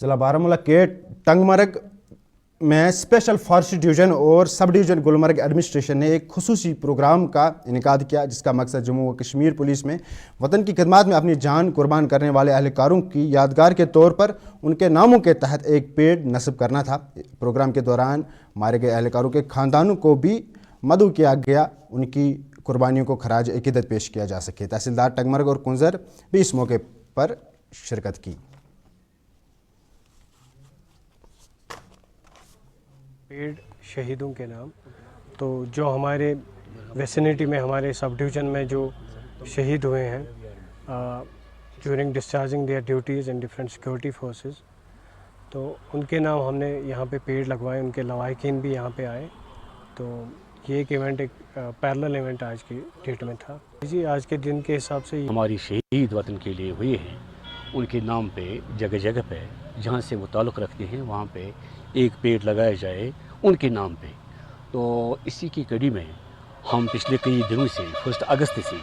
ضلع بارہمولہ کے ٹنگمرگ میں اسپیشل فارسٹ ڈویژن اور سب ڈویژن گلمرگ ایڈمنسٹریشن نے ایک خصوصی پروگرام کا انعقاد کیا، جس کا مقصد جموں و کشمیر پولیس میں وطن کی خدمات میں اپنی جان قربان کرنے والے اہلکاروں کی یادگار کے طور پر ان کے ناموں کے تحت ایک پیڑ نصب کرنا تھا۔ پروگرام کے دوران مارے گئے اہلکاروں کے خاندانوں کو بھی مدعو کیا گیا، ان کی قربانیوں کو خراج عقیدت پیش کیا جا سکے۔ تحصیلدار ٹنگمرگ اور کنزر بھی اس موقع پر شرکت کی۔ پیڑ شہیدوں کے نام، تو جو ہمارے ویسینٹی میں ہمارے سب ڈویژن میں جو شہید ہوئے ہیں during discharging their duties in different security forces, تو ان کے نام ہم نے یہاں پہ پیڑ لگوائے، ان کے لواحقین بھی یہاں پہ آئے۔ تو یہ ایک ایونٹ، ایک پیرلل ایونٹ آج کی ڈیٹ میں تھا جی۔ آج کے دن کے حساب سے ہماری شہید وطن کے لیے ہوئے ہیں، ان کے نام پہ جگہ جگہ پہ جہاں سے وہ تعلق رکھتے ہیں وہاں پہ ایک پیڑ لگایا جائے ان کے نام پہ۔ تو اسی کی کڑی میں ہم پچھلے کئی دنوں سے 1 اگست سے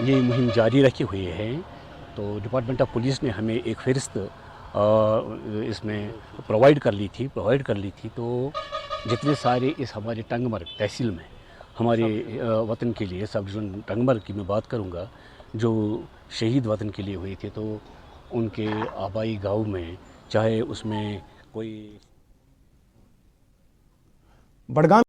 یہ مہم جاری رکھے ہوئے ہیں۔ تو ڈپارٹمنٹ آف پولیس نے ہمیں ایک فہرست اس میں پرووائڈ کر لی تھی۔ تو جتنے سارے اس ہمارے ٹنگمرگ تحصیل میں ہمارے وطن کے لیے سب ڈویژن ٹنگمرگ کی میں بات کروں گا، جو شہید وطن کے لیے ہوئے تھے، تو ان کے آبائی گاؤں میں چاہے اس میں کوئی بڑگام